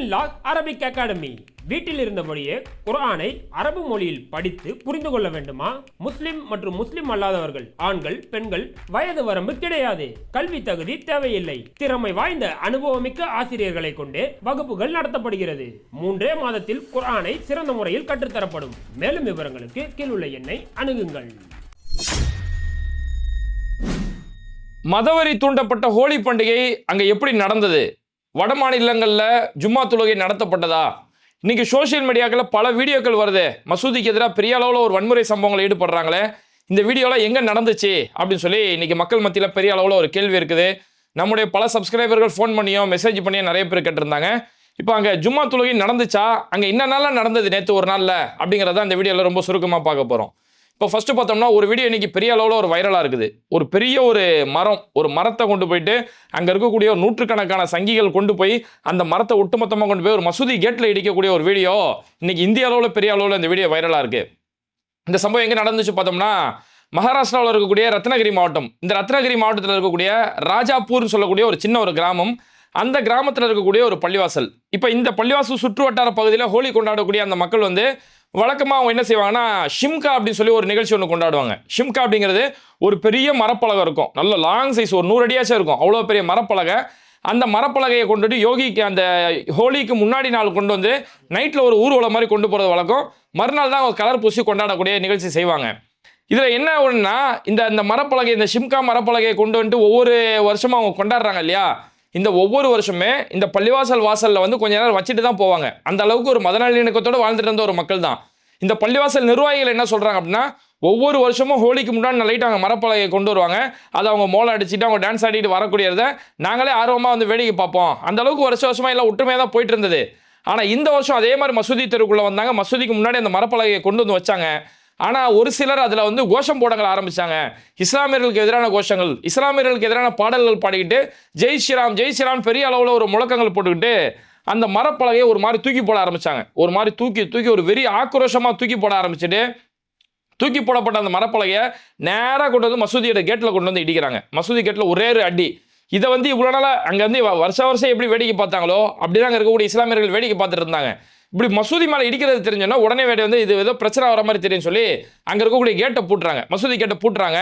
பிஸ்மில்லாஹ் Arabic academy. வீட்டில் இருந்தபடியே குர்ஆனை அரபு மொழியில் படித்து புரிந்து கொள்ள வேண்டுமா? முஸ்லிம் மற்றும் முஸ்லிம் அல்லாதவர்கள், ஆண்கள், பெண்கள், வயது வரம்பு கிடையாது. கல்வி தகுதி தேவையில்லை. திறமை வாய்ந்த அனுபவமிக்க ஆசிரியர்களை கொண்டே வகுப்புகள் நடத்தப்படுகிறது. 3 மாதத்தில் குர்ஆனை சிறந்த முறையில் கற்றுத்தரப்படும். மேலும் விவரங்களுக்கு கீழுள்ள எண்ணை அணுகுங்கள். மதவெறி தூண்டப்பட்ட ஹோலி பண்டிகை அங்கே எப்படி நடந்தது? வட மாநிலங்களில் ஜும்மா தொழுகை நடத்தப்பட்டதா? இன்னைக்கு சோசியல் மீடியாக்களில் பல வீடியோக்கள் வருது. மசூதிக்கு எதிராக பெரிய அளவில் ஒரு வன்முறை சம்பவங்களை ஈடுபடுறாங்களே, இந்த வீடியோலாம் எங்கே நடந்துச்சு அப்படின்னு சொல்லி இன்னைக்கு மக்கள் மத்தியில் பெரிய அளவில் ஒரு கேள்வி இருக்குது. நம்முடைய பல சப்ஸ்கிரைபர்கள் ஃபோன் பண்ணியோ மெசேஜ் பண்ணியோ நிறைய பேர் கேட்டிருந்தாங்க. இப்போ அங்கே ஜும்மா தொழுகை நடந்துச்சா, அங்கே என்னென்னலாம் நடந்தது நேற்று ஒரு நாளில் அப்படிங்கிறத அந்த வீடியோவில் ரொம்ப சுருக்கமாக பார்க்க போகிறோம். இப்போ ஃபஸ்ட்டு பார்த்தோம்னா, ஒரு வீடியோ இன்னைக்கு பெரிய அளவில் ஒரு வைரலாக இருக்குது. ஒரு பெரிய ஒரு மரத்தை கொண்டு போயிட்டு அங்கே இருக்கக்கூடிய ஒரு நூற்றுக்கணக்கான சங்கிகள் கொண்டு போய் அந்த மரத்தை ஒட்டுமொத்தமாக கொண்டு போய் ஒரு மசூதி கேட்டில் இடிக்கக்கூடிய ஒரு வீடியோ இன்னைக்கு இந்திய அளவில் பெரிய அளவில் இந்த வீடியோ வைரலாக இருக்குது. இந்த சம்பவம் எங்கே நடந்துச்சு பார்த்தோம்னா, மகாராஷ்டிராவில் இருக்கக்கூடிய ரத்னகிரி மாவட்டம். இந்த ரத்னகிரி மாவட்டத்தில் இருக்கக்கூடிய ராஜாப்பூர்னு சொல்லக்கூடிய ஒரு சின்ன ஒரு கிராமம். அந்த கிராமத்தில் இருக்கக்கூடிய ஒரு பள்ளிவாசல். இப்போ இந்த பள்ளிவாசல் சுற்று வட்டார பகுதியில் ஹோலி கொண்டாடக்கூடிய அந்த மக்கள் வழக்கமாக அவங்க என்ன செய்வாங்கன்னா, ஷிம்கா அப்படின்னு சொல்லி ஒரு நிகழ்ச்சி ஒன்று கொண்டாடுவாங்க. ஷிம்கா அப்படிங்கிறது ஒரு பெரிய மரப்பலகை இருக்கும், நல்ல லாங் சைஸ், ஒரு 100 அடியாச்சும் இருக்கும், அவ்வளோ பெரிய மரப்பலகை. அந்த மரப்பலகையை கொண்டுட்டு யோகிக்கு அந்த ஹோலிக்கு முன்னாடி நாள் கொண்டு வந்து நைட்டில் ஒரு ஊர்வலம் மாதிரி கொண்டு போகிறது வழக்கம். மறுநாள் தான் அவங்க கலர் பூசி கொண்டாடக்கூடிய நிகழ்ச்சி செய்வாங்க. இதில் என்ன ஒன்றுனா, இந்த மரப்பலகை, இந்த ஷிம்கா மரப்பலகையை கொண்டு வந்துட்டு ஒவ்வொரு வருஷமும் அவங்க கொண்டாடுறாங்க இல்லையா, இந்த ஒவ்வொரு வருஷமே இந்த பள்ளிவாசல் வாசலில் கொஞ்ச நேரம் வச்சுட்டு தான் போவாங்க. அந்த அளவுக்கு ஒரு மத நல்லிணக்கத்தோடு வாழ்ந்துட்டு இருந்த ஒரு மக்கள் தான். இந்த பள்ளிவாசல் நிர்வாகிகள் என்ன சொல்கிறாங்க அப்படின்னா, ஒவ்வொரு வருஷமும் ஹோலிக்கு முன்னாடி லைட்டாக அவங்க மரப்பலகையை கொண்டு வருவாங்க. அதை அவங்க மோளம் அடிச்சுட்டு அவங்க டான்ஸ் ஆடிட்டு வரக்கூடியதை நாங்களே ஆர்வமாக வேடிக்கை பார்ப்போம். அந்த அளவுக்கு வருஷமாக எல்லாம் ஒற்றுமையாக தான் போயிட்டு இருந்தது. ஆனால் இந்த வருஷம் அதே மாதிரி மசூதி தெருக்குள்ளே வந்தாங்க. மசூதிக்கு முன்னாடி அந்த மரப்பலகையை கொண்டு வந்து வச்சாங்க. ஆனால் ஒரு சிலர் அதில் கோஷம் போடங்கள் ஆரம்பித்தாங்க. இஸ்லாமியர்களுக்கு எதிரான கோஷங்கள், இஸ்லாமியர்களுக்கு எதிரான பாடல்கள் பாடிக்கிட்டு ஜெய் ஸ்ரீராம் ஜெய் ஸ்ரீராம் பெரிய அளவில் ஒரு முழக்கங்கள் போட்டுக்கிட்டு அந்த மரப்பலகையை ஒரு மாதிரி தூக்கி போட ஆரம்பித்தாங்க. ஒரு மாதிரி தூக்கி ஒரு வெறி ஆக்ரோஷமாக தூக்கி போட ஆரம்பிச்சுட்டு, தூக்கி போடப்பட்ட அந்த மரப்பலகையை நேராக கொண்டு வந்து மசூதியோட கேட்டில் கொண்டு வந்து இடிக்கிறாங்க. மசூதி கேட்டில் ஒரே ஒரு அடி. இதை இவ்வளோ நாளாக அங்கே வருஷம் எப்படி வேடிக்கை பார்த்தாங்களோ அப்படி தான் அங்கே இருக்கக்கூடிய இஸ்லாமியர்கள் வேடிக்கை பார்த்துட்டு இருந்தாங்க. இப்படி மசூதி மேலே இடிக்கிறது தெரிஞ்சோன்னா உடனே இது ஏதோ பிரச்சனை வர மாதிரி தெரியும் சொல்லி அங்கே இருக்கக்கூடிய கேட்டை பூட்டுறாங்க, மசூதி கேட்டை பூட்டுறாங்க.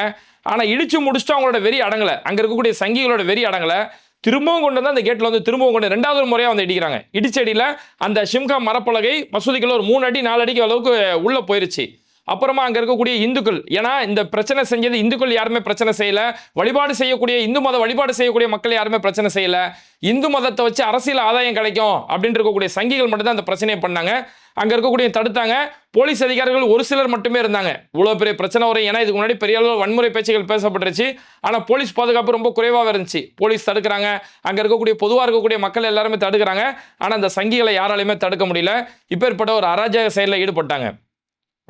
ஆனால் இடிச்சு முடிச்சுட்டு அவங்களோட வெறி அடங்கலை, அங்கே இருக்கக்கூடிய சங்கிகளோட வெறி அடங்கலை. திரும்பவும் கொண்டு வந்து அந்த கேட்டில் திரும்பவும் கொண்டு 2வது முறையாக இடிக்கிறாங்க. இடிச்சடியில் அந்த ஷிம்கா மரப்பலகை மசூதிக்குள்ள ஒரு 3 அடி 4 அடிக்கு அளவுக்கு உள்ளே போயிருச்சு. அப்புறமா அங்கே இருக்கக்கூடிய இந்துக்கள், ஏன்னா இந்த பிரச்சனை செஞ்சது இந்துக்கள் யாருமே பிரச்சனை செய்யலை, வழிபாடு செய்யக்கூடிய இந்து மத வழிபாடு செய்யக்கூடிய மக்கள் யாருமே பிரச்சனை செய்யலை. இந்து மதத்தை வச்சு அரசியல் ஆதாயம் கிடைக்கும் அப்படின்னு இருக்கக்கூடிய சங்கிகள் மட்டும்தான் அந்த பிரச்சனையை பண்ணாங்க. அங்கே இருக்கக்கூடிய தடுத்தாங்க. போலீஸ் அதிகாரிகள் ஒரு சிலர் மட்டுமே இருந்தாங்க. இவ்வளோ பெரிய பிரச்சனை வரும், ஏன்னா இதுக்கு முன்னாடி பெரிய அளவு வன்முறை பேச்சுகள் பேசப்பட்டுருச்சு. ஆனால் போலீஸ் பாதுகாப்பு ரொம்ப குறைவாக இருந்துச்சு. போலீஸ் தடுக்கிறாங்க, அங்கே இருக்கக்கூடிய பொதுவாக இருக்கக்கூடிய மக்கள் எல்லாருமே தடுக்கிறாங்க. ஆனால் அந்த சங்கிகளை யாராலையுமே தடுக்க முடியல. இப்பேற்பட்ட ஒரு அராஜக செயலில் ஈடுபட்டாங்க.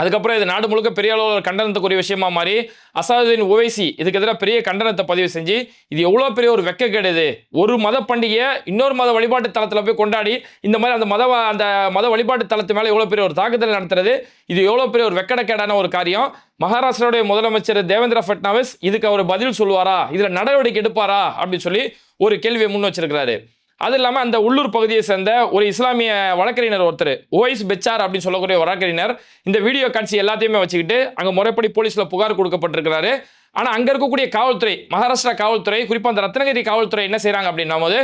அதுக்கப்புறம் இது நாடு முழுக்க பெரிய அளவில் கண்டனத்துக்குரிய விஷயமா மாறி அசாதுதீன் ஓவைசி இதுக்கு எதிராக பெரிய கண்டனத்தை பதிவு செஞ்சு, இது எவ்வளோ பெரிய ஒரு வெட்கக்கேடு, இது ஒரு மத பண்டிகையை இன்னொரு மத வழிபாட்டு தளத்தில் போய் கொண்டாடி இந்த மாதிரி அந்த மத வழிபாட்டு தளத்து மேலே எவ்வளோ பெரிய ஒரு தாக்குதல் நடத்துறது, இது எவ்வளோ பெரிய ஒரு வெட்கக்கேடான ஒரு காரியம். மகாராஷ்டிராவுடைய முதலமைச்சர் தேவேந்திர ஃபட்னாவிஸ் இதுக்கு அவர் பதில் சொல்லுவாரா, இதில் நடவடிக்கை எடுப்பாரா அப்படின்னு சொல்லி ஒரு கேள்வியை முன் வச்சிருக்கிறாரு. அது இல்லாமல் அந்த உள்ளூர் பகுதியை சேர்ந்த ஒரு இஸ்லாமிய வழக்கறிஞர் ஒருத்தர், ஓவைஸ் பெச்சார் அப்படின்னு சொல்லக்கூடிய வழக்கறிஞர், இந்த வீடியோ காட்சி எல்லாத்தையுமே வச்சுக்கிட்டு அங்கே முறைப்படி போலீஸில் புகார் கொடுக்கப்பட்டிருக்கிறாரு. ஆனால் அங்கே இருக்கக்கூடிய காவல்துறை, மகாராஷ்டிரா காவல்துறை, குறிப்பாக அந்த ரத்னகிரி காவல்துறை என்ன செய்கிறாங்க அப்படின்னா,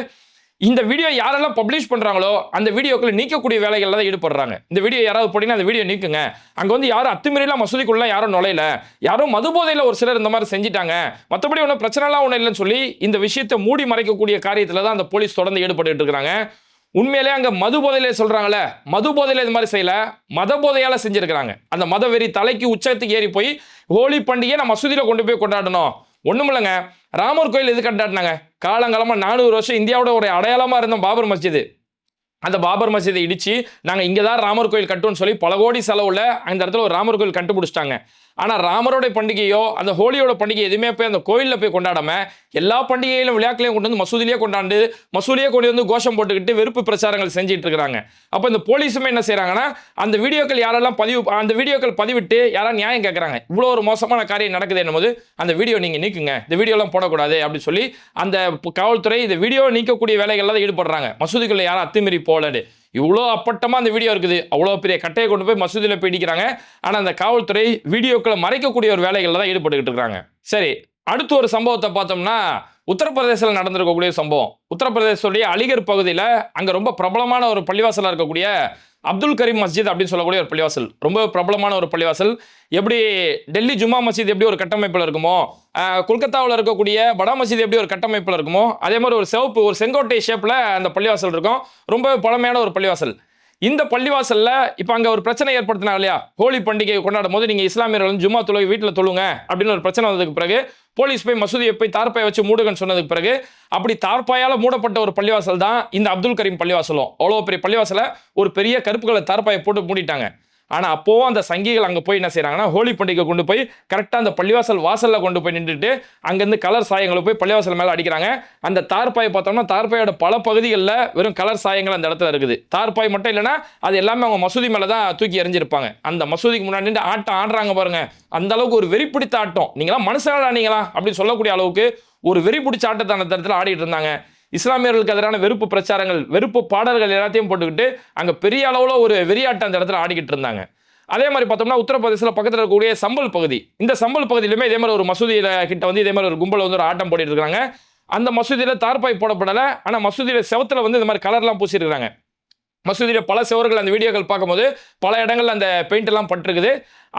இந்த வீடியோ யாரெல்லாம் பப்ளிஷ் பண்ணுறாங்களோ அந்த வீடியோக்களை நீக்கக்கூடிய வேலைகளில் தான் ஈடுபடுறாங்க. இந்த வீடியோ யாராவது போட்டிங்கன்னா அந்த வீடியோ நீக்குங்க. அங்கே யாரும் அத்துமீறலாம் மசூதிக்குள்ள யாரும் நுழையில, யாரும் மது போதையில் ஒரு சிலர் இந்த மாதிரி செஞ்சிட்டாங்க, மற்றபடி ஒன்றும் பிரச்சனைலாம் ஒன்றும் இல்லைன்னு சொல்லி இந்த விஷயத்தை மூடி மறைக்கக்கூடிய காரியத்தில் தான் அந்த போலீஸ் தொடர்ந்து ஈடுபட்டு இருக்கிறாங்க. உண்மையிலே அங்கே மது போதையிலே சொல்கிறாங்களே, மது போதையில் இது மாதிரி செய்யல, மத போதையால் செஞ்சுருக்கிறாங்க. அந்த மத வெறி தலைக்கு உச்சத்துக்கு ஏறி போய் ஹோலி பண்டிகையை நான் மசூதியில் கொண்டு போய் கொண்டாடணும். ஒன்றும் இல்லைங்க, ராமர் கோயில் எது கண்டாட்டினாங்க, காலங்காலமாக 400 வருஷம் இந்தியாவோட ஒரு அடையாளமாக இருந்த பாபர் மஸ்ஜிது. அந்த பாபர் மஸ்ஜிதை இடித்து நாங்கள் இங்கே தான் ராமர் கோயில் கட்டுவோம்னு சொல்லி பல கோடி செலவில் அந்த இடத்துல ஒரு ராமர் கோயில் கண்டுபிடிச்சிட்டாங்க. ஆனால் ராமரோட பண்டிகையோ அந்த ஹோலியோட பண்டிகை எதுவுமே போய் அந்த கோயிலில் போய் கொண்டாடாம எல்லா பண்டிகையிலும் விளையாட்டுலையும் கொண்டு வந்து மசூதிலேயே கொண்டாண்டு மசூதியே கொண்டு வந்து கோஷம் போட்டுக்கிட்டு வெறுப்பு பிரச்சாரங்கள் செஞ்சுட்டு இருக்காங்க. அப்போ இந்த போலீஸுமே என்ன செய்யறாங்கன்னா அந்த வீடியோக்கள் யாரெல்லாம் அந்த வீடியோக்கள் பதிவிட்டு யாராவது நியாயம் கேட்கறாங்க, இவ்வளோ ஒரு மோசமான காரியம் நடக்குது என்னும்போது அந்த வீடியோ நீங்க நீக்குங்க, இந்த வீடியோலாம் போடக்கூடாது அப்படின்னு சொல்லி அந்த காவல்துறை இந்த வீடியோ நீக்கக்கூடிய வேலைகள்லாம் ஈடுபடுறாங்க. மசூதிக்குள்ள யாரும் அத்துமீறி போலடு இவ்வளோ அப்பட்டமாக அந்த வீடியோ இருக்குது, அவ்வளோ பெரிய கட்டையை கொண்டு போய் மசூதியில் பிடிக்கிறாங்க. ஆனால் அந்த காவல்துறை வீடியோக்களை மறைக்கக்கூடிய ஒரு வேலைகளில் தான் ஈடுபட்டுக்கிட்டு இருக்காங்க. சரி, அடுத்து ஒரு சம்பவத்தை பார்த்தோம்னா உத்தரப்பிரதேசத்தில் நடந்திருக்கக்கூடிய சம்பவம். உத்தரப்பிரதேசத்துடைய அலிகர் பகுதியில் அங்கே ரொம்ப பிரபலமான ஒரு பள்ளிவாசலாக இருக்கக்கூடிய அப்துல் கரீம் மஸ்ஜித் அப்படின்னு சொல்லக்கூடிய ஒரு பள்ளிவாசல், ரொம்ப பிரபலமான ஒரு பள்ளிவாசல். எப்படி டெல்லி ஜும்மா மஸ்ஜித் எப்படி ஒரு கட்டமைப்பில் இருக்குமோ, கொல்கத்தாவில் இருக்கக்கூடிய படா மஸ்ஜித் எப்படி ஒரு கட்டமைப்பில் இருக்குமோ, அதே மாதிரி ஒரு செங்கோட்டை ஷேப்பில் அந்த பள்ளிவாசல் இருக்கும். ரொம்ப பழமையான ஒரு பள்ளிவாசல். இந்த பள்ளிவாசல்ல இப்போ அங்கே ஒரு பிரச்சனை ஏற்படுத்தினாங்க இல்லையா, ஹோலி பண்டிகை கொண்டாடும் போது நீங்கள் இஸ்லாமியர்கள் ஜும்மா தொழுகை வீட்டில் தொழுங்க அப்படின்னு ஒரு பிரச்சனை வந்ததுக்கு பிறகு போலீஸ் போய் மசூதியை போய் தார்பாயை வச்சு மூடுங்கன்னு சொன்னதுக்கு பிறகு அப்படி தார்பாயால் மூடப்பட்ட ஒரு பள்ளிவாசல் தான் இந்த அப்துல் கரீம் பள்ளிவாசலும். அவ்வளோ பெரிய பள்ளிவாசலை ஒரு பெரிய கருப்பு கலர் தார்பாயை போட்டு மூடிட்டாங்க. ஆனால் அப்போவும் அந்த சங்கிகள் அங்கே போய் என்ன செய்கிறாங்கன்னா ஹோலி பண்டிகை கொண்டு போய் கரெக்டாக அந்த பள்ளிவாசல் வாசலில் கொண்டு போய் நின்றுட்டு அங்கேருந்து கலர் சாயங்களை போய் பள்ளிவாசல் மேலே அடிக்கிறாங்க. அந்த தார்பாயை பார்த்தோம்னா தார்பாயோட பல பகுதிகளில் வெறும் கலர் சாயங்கள் அந்த இடத்துல இருக்குது. தார்பாய் மட்டும் இல்லைன்னா அது எல்லாமே அவங்க மசூதி மேலே தான் தூக்கி எறிஞ்சிருப்பாங்க. அந்த மசூதிக்கு முன்னாடி நின்று ஆட்டம் ஆடுறாங்க பாருங்க, அந்த அளவுக்கு ஒரு வெறி பிடித்த ஆட்டம். நீங்களாம் மனுஷங்களா நீங்களா அப்படின்னு சொல்லக்கூடிய அளவுக்கு ஒரு வெறி பிடிச்ச ஆட்டத்தை அந்த இடத்துல ஆடிட்டு இருந்தாங்க. இஸ்லாமியர்களுக்கு எதிரான வெறுப்பு பிரச்சாரங்கள், வெறுப்பு பாடல்கள் எல்லாத்தையும் போட்டுக்கிட்டு அங்கே பெரிய அளவில் ஒரு வெறியாட்டம் அந்த இடத்துல ஆடிக்கிட்டு இருந்தாங்க. அதே மாதிரி பார்த்தோம்னா உத்தரப்பிரதேசத்தில் பக்கத்தில் இருக்கக்கூடிய சம்பல் பகுதி, இந்த சம்பல் பகுதியிலுமே இதே மாதிரி ஒரு மசூதியில் கிட்ட வந்து இதே மாதிரி ஒரு கும்பல் வந்து ஒரு ஆட்டம் போட்டுட்டு இருக்காங்க. அந்த மசூதியில் தார்பாய் போடப்படலை, ஆனால் மசூதியில் செவத்தில் வந்து இந்த மாதிரி கலர்லாம் பூசிருக்காங்க. மசூதியில் பல செவர்கள் அந்த வீடியோக்கள் பார்க்கும்போது பல இடங்கள் அந்த பெயிண்ட் எல்லாம் பட்டிருக்குது.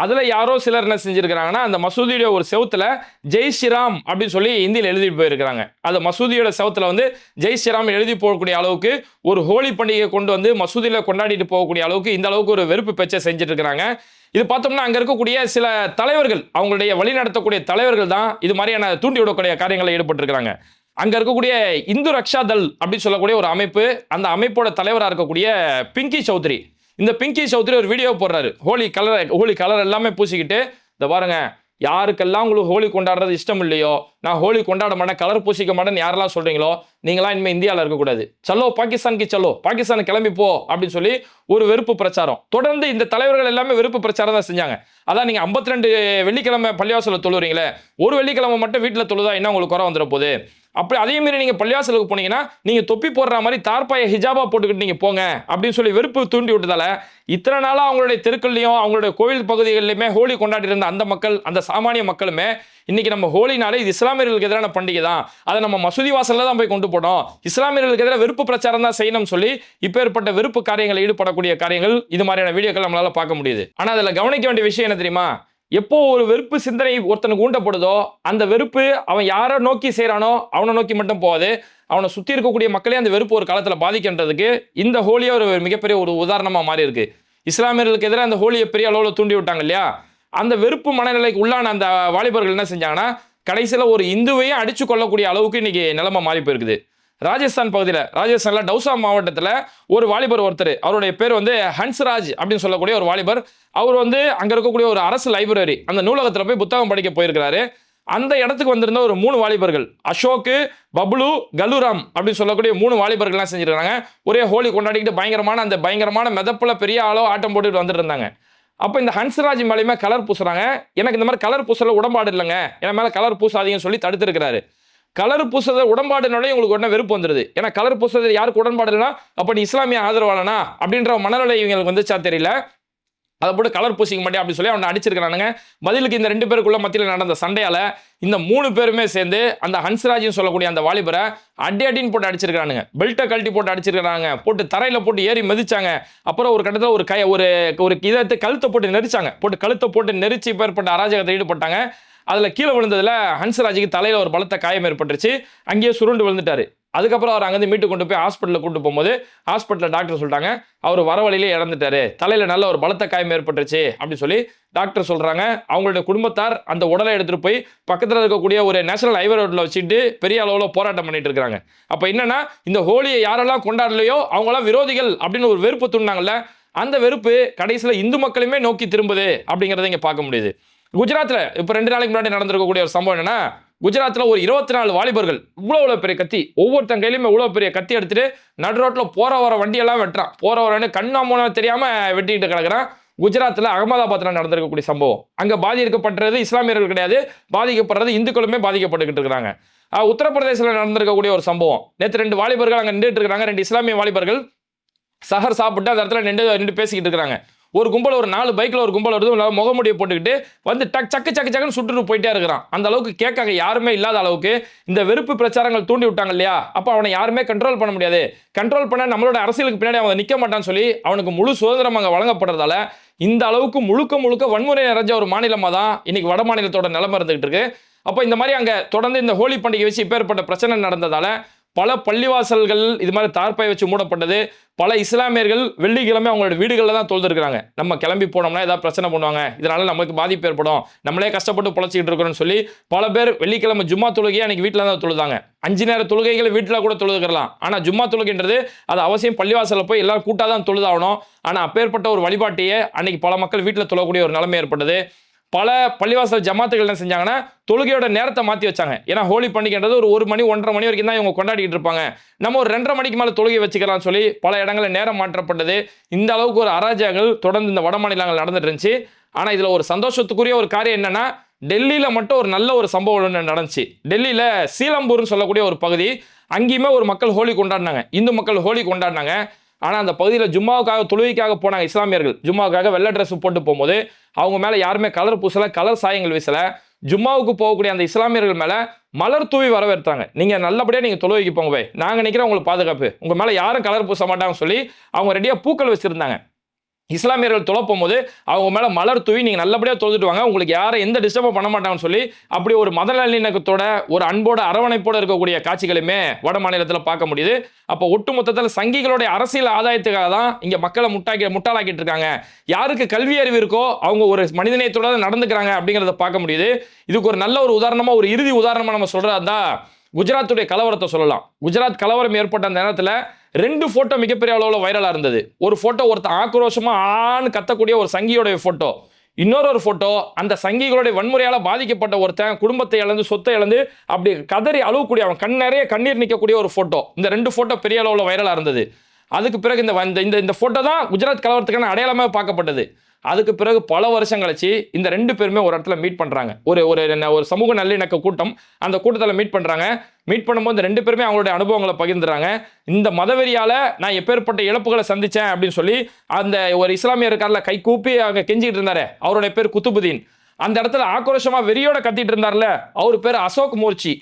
அதில் யாரோ சிலர் என்ன செஞ்சுருக்கிறாங்கன்னா அந்த மசூதியோட ஒரு செவத்தில் ஜெய் ஸ்ரீராம் அப்படின்னு சொல்லி இந்தியில் எழுதிட்டு போயிருக்கிறாங்க. அந்த மசூதியோட செவத்தில் வந்து ஜெய் ஸ்ரீராம் எழுதி போகக்கூடிய அளவுக்கு ஒரு ஹோலி பண்டிகையை கொண்டு வந்து மசூதியில் கொண்டாடிட்டு போகக்கூடிய அளவுக்கு இந்த அளவுக்கு ஒரு வெறுப்பு பேச்சை செஞ்சுட்டு இருக்கிறாங்க. இது பார்த்தோம்னா அங்கே இருக்கக்கூடிய சில தலைவர்கள், அவங்களுடைய வழி நடத்தக்கூடிய தலைவர்கள் தான் இது மாதிரியான தூண்டி விடக்கூடிய காரியங்களில் ஈடுபட்டிருக்கிறாங்க. அங்கே இருக்கக்கூடிய இந்து ரக்ஷா தள் அப்படின்னு சொல்லக்கூடிய ஒரு அமைப்பு, அந்த அமைப்போட தலைவராக இருக்கக்கூடிய பிங்கி சௌத்ரி, இந்த பிங்கி சௌத்ரி ஒரு வீடியோ போடுறாரு. ஹோலி கலர் எல்லாமே பூசிக்கிட்டு, இந்த பாருங்க, யாருக்கெல்லாம் உங்களுக்கு ஹோலி கொண்டாடுறது இஷ்டம் இல்லையோ, நான் ஹோலி கொண்டாட மாட்டேன், கலர் பூசிக்க மாட்டேன்னு யாரெல்லாம் சொல்றீங்களோ நீங்களாம் இனிமேல் இந்தியாவில் இருக்கக்கூடாது, சல்லோ பாகிஸ்தானுக்கு சல்லோ, பாகிஸ்தான் கிளம்பி போ அப்படின்னு சொல்லி ஒரு வெறுப்பு பிரச்சாரம். தொடர்ந்து இந்த தலைவர்கள் எல்லாமே வெறுப்பு பிரச்சாரம் தான் செஞ்சாங்க. அதான் நீங்க 52 வெள்ளிக்கிழமை பள்ளிவாசல தொழுறீங்களே, ஒரு வெள்ளிக்கிழமை மட்டும் வீட்டில் தொழுதா என்ன உங்களுக்கு குறை வந்துட போகுது, அப்படி அதே மாதிரி நீங்க பள்ளிவாசலுக்கு போனீங்கன்னா நீங்க தொப்பி போடுற மாதிரி தார்பாய ஹிஜாபா போட்டுக்கிட்டு நீங்க போங்க அப்படின்னு சொல்லி வெறுப்பு தூண்டி விட்டதால இத்தனை நாளா அவங்களுடைய தெருக்கள்லையும் அவங்களுடைய கோவில் பகுதிகளிலுமே ஹோலி கொண்டாடி இருந்த அந்த மக்கள், அந்த சாமானிய மக்களுமே இன்னைக்கு நம்ம ஹோலினாலே இது இஸ்லாமியர்களுக்கு எதிரான பண்டிகை தான், அதை நம்ம மசூதி வாசல்ல தான் போய் கொண்டு போனோம், இஸ்லாமியர்களுக்கு எதிராக வெறுப்பு பிரச்சாரம் தான் செய்யணும்னு சொல்லி இப்பேற்பட்ட வெறுப்பு காரியங்கள் ஈடுபடக்கூடிய காரியங்கள் இது மாதிரியான வீடியோக்கள் நம்மளால பார்க்க முடியுது. ஆனா அதுல கவனிக்க வேண்டிய விஷயம் என்ன தெரியுமா, எப்போ ஒரு வெறுப்பு சிந்தனை ஒருத்தனுக்கு ஊண்டப்படுதோ அந்த வெறுப்பு அவன் யாரை நோக்கி செய்யறானோ அவனை நோக்கி மட்டும் போகாது, அவனை சுற்றி இருக்கக்கூடிய மக்களே அந்த வெறுப்பு ஒரு காலத்தில் பாதிக்கின்றதுக்கு இந்த ஹோலியை ஒரு மிகப்பெரிய ஒரு உதாரணமாக மாறி இருக்கு. இஸ்லாமியர்களுக்கு எதிராக அந்த ஹோலியை பெரிய அளவில் தூண்டி விட்டாங்க இல்லையா, அந்த வெறுப்பு மனநிலைக்கு உள்ளான அந்த வாலிபர்கள் என்ன செஞ்சாங்கன்னா கடைசியில் ஒரு இந்துவையும் அடிச்சு கொள்ளக்கூடிய அளவுக்கு இன்னைக்கு நிலைமை மாறி போயிருக்குது. ராஜஸ்தான் பகுதியில், ராஜஸ்தான்ல டவுசா மாவட்டத்தில் ஒரு வாலிபர் ஒருத்தர், அவருடைய பேர் வந்து ஹன்ஸ்ராஜ் அப்படின்னு சொல்லக்கூடிய ஒரு வாலிபர், அவர் வந்து அங்கே இருக்கக்கூடிய ஒரு அரசு லைப்ரரி அந்த நூலகத்தில் போய் புத்தகம் படிக்க போயிருக்கிறாரு. அந்த இடத்துக்கு வந்திருந்த ஒரு 3 வாலிபர்கள், அசோக், பப்ளு, கலுராம் அப்படின்னு சொல்லக்கூடிய 3 வாலிபர்கள்லாம் செஞ்சிருக்காங்க. ஒரே ஹோலி கொண்டாடிக்கிட்டு பயங்கரமான மெதப்புல பெரிய ஆளோ ஆட்டம் போட்டுட்டு வந்துட்டு இருந்தாங்க. அப்போ இந்த ஹன்ஸ்ராஜ் மேலேயுமே கலர் பூசுறாங்க. எனக்கு இந்த மாதிரி கலர் பூசல உடம்பாடு இல்லைங்க, என் மேலே கலர் பூசாதீங்கன்னு சொல்லி தடுத்துருக்கிறாரு. கலர் பூசுறது உடன்பாடுனாலே உங்களுக்கு உடனே வெறுப்பு வந்துடுது. ஏன்னா கலர் பூசுறது யாருக்கு உடன்பாடு இல்லைனா அப்போ நீ இஸ்லாமிய ஆதரவாளனா அப்படின்ற மனநிலை இவங்களுக்கு வந்துச்சா தெரியல. அதை போட்டு கலர் பூசிக்க மாட்டேன் அப்படின்னு சொல்லி அவனை அடிச்சிருக்கிறானுங்க. பதிலுக்கு இந்த 2 பேருக்குள்ள மத்தியில் நடந்த சண்டையால இந்த 3 பேருமே சேர்ந்து அந்த ஹன்ஸ்ராஜ்னு சொல்லக்கூடிய அந்த வாலிபரை அடின்னு போட்டு அடிச்சிருக்கானுங்க. பெல்ட்டை கழட்டி போட்டு அடிச்சிருக்காங்க, போட்டு தரையில போட்டு ஏறி மிதிச்சாங்க. அப்புறம் ஒரு கட்டத்தில் ஒரு இதை கழுத்தை போட்டு நெரிச்சாங்க, கழுத்தை போட்டு நெரிச்சு பேர்பட்ட அராஜகத்தை ஈடுபட்டாங்க. அதில் கீழே விழுந்ததில் ஹன்ஸ்ராஜுக்கு தலையில் ஒரு பலத்த காயம் ஏற்பட்டுருச்சு, அங்கேயே சுருண்டு விழுந்துட்டாரு. அதுக்கப்புறம் அவர் அங்கேருந்து மீட்டு கொண்டு போய் ஹாஸ்பிட்டலில் கூட்டு போகும்போது ஹாஸ்பிட்டலில் டாக்டர் சொல்லிட்டாங்க அவர் வர வழியிலே இறந்துட்டாரு, தலையில் நல்ல ஒரு பலத்த காயம் ஏற்பட்டுருச்சு அப்படின்னு சொல்லி டாக்டர் சொல்கிறாங்க. அவங்களுடைய குடும்பத்தார் அந்த உடலை எடுத்துகிட்டு போய் பக்கத்தில் இருக்கக்கூடிய ஒரு நேஷனல் ஹைவே ரோட்டில் வச்சுட்டு பெரிய அளவில் போராட்டம் பண்ணிட்டு இருக்காங்க. அப்போ என்னன்னா இந்த ஹோலியை யாரெல்லாம் கொண்டாடலையோ அவங்களாம் விரோதிகள் அப்படின்னு ஒரு வெறுப்பு தூண்டினாங்கல்ல, அந்த வெறுப்பு கடைசியில் இந்து மக்களுமே நோக்கி திரும்புது அப்படிங்கிறத இங்கே பார்க்க முடியுது. குஜராத்தில் இப்போ 2 நாளைக்கு முன்னாடி நடந்திருக்கக்கூடிய ஒரு சம்பவம் என்னன்னா, குஜராத்தில் ஒரு 24 வாலிபர்கள் இவ்வளோ பெரிய கத்தி, ஒவ்வொருத்தன் கையிலுமே இவ்வளோ பெரிய கத்தி எடுத்துட்டு நடு ரோட்டில் போற வர வண்டியெல்லாம் வெட்டுறான். போற வரன்னு கண்ணா மூணா தெரியாம வெட்டிட்டு கிடக்குறான். குஜராத்தில் அகமதாபாத்தில் நடந்திருக்கக்கூடிய சம்பவம். அங்கே பாதிக்கப்பட்டது இஸ்லாமியர்கள் கிடையாது, பாதிக்கப்படுறது இந்துக்களுமே பாதிக்கப்பட்டுக்கிட்டு இருக்கிறாங்க. உத்தரப்பிரதேசத்தில் நடந்திருக்கக்கூடிய ஒரு சம்பவம். நேற்று 2 வாலிபர்கள் அங்கே நின்றுட்டு இருக்காங்க. 2 இஸ்லாமிய வாலிபர்கள் சஹர் சாப்பிட்டு அந்த இடத்துல நின்று பேசிக்கிட்டு இருக்காங்க. ஒரு கும்பல் ஒரு 4 பைக்கில் ஒரு கும்பல் வருது, முகமுடியை போட்டுக்கிட்டு வந்து சக்குன்னு சுட்டுட்டு போயிட்டே இருக்கிறான். அந்த அளவுக்கு கேட்காங்க யாருமே இல்லாத அளவுக்கு இந்த வெறுப்பு பிரச்சாரங்கள் தூண்டி விட்டாங்க இல்லையா? அப்போ அவனை யாருமே கண்ட்ரோல் பண்ண முடியாது. கண்ட்ரோல் பண்ண நம்மளோட அரசியலுக்கு பின்னாடி அவன் நிற்க மாட்டான்னு சொல்லி அவனுக்கு முழு சுதந்திரம் அங்கே வழங்கப்படுறதால இந்த அளவுக்கு முழுக்க வன்முறை நிறைஞ்ச ஒரு மாநிலமாக தான் இன்னைக்கு வட மாநிலத்தோட நிலைமை இருந்துகிட்டு இருக்கு. அப்போ இந்த மாதிரி அங்கே தொடர்ந்து இந்த ஹோலி பண்டிகை வச்சு இப்பேற்பட்ட பிரச்சனை நடந்ததால பல பள்ளிவாசல்கள் இது மாதிரி தார்ப்பை வச்சு மூடப்பட்டது. பல இஸ்லாமியர்கள் வெள்ளிக்கிழமை அவங்களோட வீடுகளில் தான் தொழுதுருக்காங்க. நம்ம கிளம்பி போனோம்னா ஏதாவது பிரச்சனை பண்ணுவாங்க, இதனால நமக்கு பாதிப்பு ஏற்படும், நம்மளே கஷ்டப்பட்டு பொழைச்சிக்கிட்டு இருக்கிறோம்னு சொல்லி பல பேர் வெள்ளிக்கிழமை ஜும்மா தொழுகையை அன்னைக்கு வீட்டில் தான் தொழுதாங்க. 5 நேர தொழுகைகளை வீட்டில் கூட தொழுதுக்கலாம். ஆனால் ஜும்மா தொழுகைன்றது அது அவசியம் பள்ளிவாசலில் போய் எல்லாரும் கூட்டாக தான் தொழுதாகணும். ஆனால் அப்பேற்பட்ட ஒரு வழிபாட்டையே அன்னைக்கு பல மக்கள் வீட்டில் தொழக்கூடிய ஒரு நிலைமை ஏற்பட்டது. பல பள்ளிவாசல் ஜமாத்துகள் என்ன செஞ்சாங்கன்னா தொழுகையோட நேரத்தை மாற்றி வச்சாங்க. ஏன்னா ஹோலி பண்டிகைன்றது ஒரு 1 மணி 1:30 மணி வரைக்கும் தான் இவங்க கொண்டாடிட்டு இருப்பாங்க, நம்ம ஒரு 2:30 மணிக்கு மேலே தொழுகை வச்சுக்கலாம்னு சொல்லி பல இடங்களில் நேரம் மாற்றப்பட்டது. இந்த அளவுக்கு ஒரு அராஜகங்கள் தொடர்ந்து இந்த வட மாநிலங்கள் நடந்துட்டு இருந்துச்சு. ஆனால் இதில் ஒரு சந்தோஷத்துக்குரிய ஒரு காரியம் என்னன்னா, டெல்லியில் மட்டும் ஒரு நல்ல ஒரு சம்பவம் ஒன்று நடந்துச்சு. டெல்லியில் சீலம்பூர்னு சொல்லக்கூடிய ஒரு பகுதி, அங்கேயுமே ஒரு மக்கள் ஹோலி கொண்டாடினாங்க, இந்து மக்கள் ஹோலி கொண்டாடினாங்க. ஆனால் அந்த பகுதியில் ஜும்மாவுக்காக தொழுகைக்காக போனாங்க இஸ்லாமியர்கள். ஜும்மாவுக்காக வெள்ளை ட்ரெஸ் போட்டு போகும்போது அவங்க மேலே யாருமே கலர் பூசலை, கலர் சாயங்கள் வீசலை. ஜும்மாவுக்கு போகக்கூடிய அந்த இஸ்லாமியர்கள் மேலே மலர் தூவி வரவேற்றாங்க. நீங்கள் நல்லபடியாக நீங்கள் தொழுகைக்கு போங்க போய், நாங்கள் நினைக்கிறோம் உங்களுக்கு பாதுகாப்பு, உங்கள் மேலே யாரும் கலர் பூச மாட்டாங்கன்னு சொல்லி அவங்க ரெடியாக பூக்கள் வச்சுருந்தாங்க. இஸ்லாமியர்கள் தொலைப்பும் போது அவங்க மேலே மலர் தூவி நீங்கள் நல்லபடியாக தொழுதுட்டு வாங்க, உங்களுக்கு யாரும் எந்த டிஸ்டர்பும் பண்ண மாட்டாங்கன்னு சொல்லி அப்படி ஒரு மத நல்லிணக்கத்தோட ஒரு அன்போட அரவணைப்போடு இருக்கக்கூடிய காட்சிகளுமே வட மாநிலத்தில் பார்க்க முடியுது. அப்போ ஒட்டுமொத்தத்தில் சங்கிகளுடைய அரசியல் ஆதாயத்துக்காக தான் இங்கே மக்களை முட்டாளாக்கிட்டு இருக்காங்க. யாருக்கு கல்வி அறிவு இருக்கோ அவங்க ஒரு மனிதநேயத்தோட நடந்துக்கிறாங்க அப்படிங்கிறத பார்க்க முடியுது. இதுக்கு ஒரு நல்ல ஒரு உதாரணமாக, ஒரு இறுதி உதாரணமாக நம்ம சொல்கிறதா தான் குஜராத்துடைய கலவரத்தை சொல்லலாம். குஜராத் கலவரம் ஏற்பட்ட அந்த நேரத்தில் 2 போட்டோ மிகப்பெரிய அளவில் வைரலாக இருந்தது. ஒரு போட்டோ ஒருத்தன் ஆக்ரோஷமாக ஆன்னு கத்தக்கூடிய ஒரு சங்கியோடைய போட்டோ, இன்னொரு போட்டோ அந்த சங்கிகளுடைய வன்முறையால் பாதிக்கப்பட்ட ஒருத்தன் குடும்பத்தை இழந்து சொத்தை இழந்து அப்படி கதறி அழுவக்கூடிய, அவன் கண் நிறைய கண்ணீர் நிற்கக்கூடிய ஒரு போட்டோ. இந்த 2 போட்டோ பெரிய அளவில் வைரலாக இருந்தது. அதுக்கு பிறகு இந்த போட்டோ தான் குஜராத் கலவரத்துக்கான அடையாளமாக பார்க்கப்பட்டது. அதுக்கு பிறகு பல வருஷம் கழிச்சு இந்த 2 பேருமே ஒரு இடத்துல மீட் பண்ணுறாங்க. ஒரு சமூக நல்லிணக்க கூட்டம், அந்த கூட்டத்தில் மீட் பண்ணுறாங்க. மீட் பண்ணும்போது 2 பேருமே அவங்களுடைய அனுபவங்களை பகிர்ந்துறாங்க. இந்த மதவெறியால் நான் எப்பேற்பட்ட இழப்புகளை சந்தித்தேன் அப்படின்னு சொல்லி அந்த ஒரு இஸ்லாமியர் இருக்கார்ல, கை கூப்பி அங்கே கெஞ்சிக்கிட்டு இருந்தாரு, அவருடைய பேர் குத்துபுதீன். அந்த இடத்துல ஆக்ரோஷமாக வெறியோட கத்திட்டு இருந்தார்ல, அவர் பேர் அசோக் மோர்ச்சி.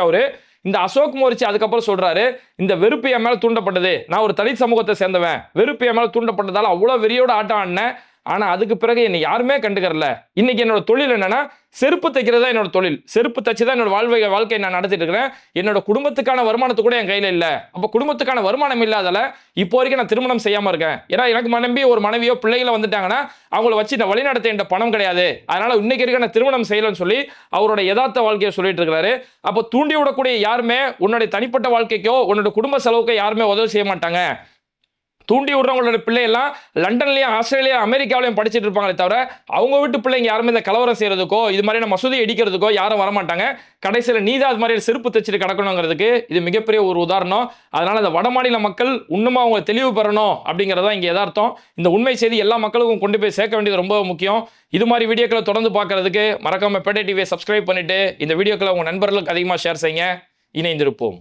அவரு இந்த அசோக் மோர்ச்சி அதுக்கப்புறம் சொல்றாரு, இந்த வெறுப்பு என் மேலே தூண்டப்பட்டது, நான் ஒரு தலித் சமூகத்தை சேர்ந்தவன், வெறுப்பு என் மேலே தூண்டப்பட்டதால அவ்வளோ வெறியோட ஆட்டம் ஆடினேன், ஆனால் அதுக்கு பிறகு என்னை யாருமே கண்டுக்கறல. இன்னைக்கு என்னோட தொழில் என்னன்னா செருப்பு தைக்கிறது தான் என்னோட தொழில், செருப்பு தைச்சு தான் என்னோட வாழ்க்கையை நான் நடத்திட்டு இருக்கிறேன். என்னோட குடும்பத்துக்கான வருமானத்து கூட என் கையில் இல்லை. அப்போ குடும்பத்துக்கான வருமானம் இல்லாதால இப்போ வரைக்கும் நான் திருமணம் செய்யாமல் இருக்கேன். ஏன்னா எனக்கு ஒரு மனைவியோ பிள்ளைகளோ வந்துட்டாங்கன்னா அவங்கள வச்சு நான் வழிநடத்த என்ற பணம் கிடையாது, அதனால இன்னைக்கு இருக்க நான் திருமணம் செய்யலன்னு சொல்லி அவரோட யதார்த்த வாழ்க்கையை சொல்லிட்டு இருக்கிறாரு. அப்போ தூண்டி விடக்கூடிய யாருமே உன்னுடைய தனிப்பட்ட வாழ்க்கைக்கோ உன்னோட குடும்ப செலவுக்கோ யாருமே உதவி செய்ய மாட்டாங்க. தூண்டி விடுறவங்களோட பிள்ளையெல்லாம் லண்டன்லையும் ஆஸ்திரேலியா அமெரிக்காவிலையும் படிச்சுட்டு இருப்பாங்களே தவிர அவங்க வீட்டு பிள்ளைங்க யாருமே இந்த கலவரம் செய்யறதுக்கோ இது மாதிரியான மசூதி அடிக்கிறதுக்கோ யாரும் வரமாட்டாங்க. கடைசியில் நீதான் அது மாதிரி செருப்பு தைச்சிட்டு கிடக்கணுங்கிறதுக்கு இது மிகப்பெரிய ஒரு உதாரணம். அதனால இந்த வட மாநில மக்கள் இன்னுமா அவங்க தெளிவு பெறணும் அப்படிங்கிறதா இங்கே யதார்த்தம். இந்த உண்மை செய்தி எல்லா மக்களுக்கும் கொண்டு போய் சேர்க்க வேண்டியது ரொம்ப முக்கியம். இது மாதிரி வீடியோக்களை தொடர்ந்து பார்க்கறதுக்கு மறக்காம பேட்டை டிவியை சப்ஸ்கிரைப் பண்ணிட்டு இந்த வீடியோக்களை உங்க நண்பர்களுக்கு அதிகமாக ஷேர் செய்யுங்க. இணைந்திருப்போம்.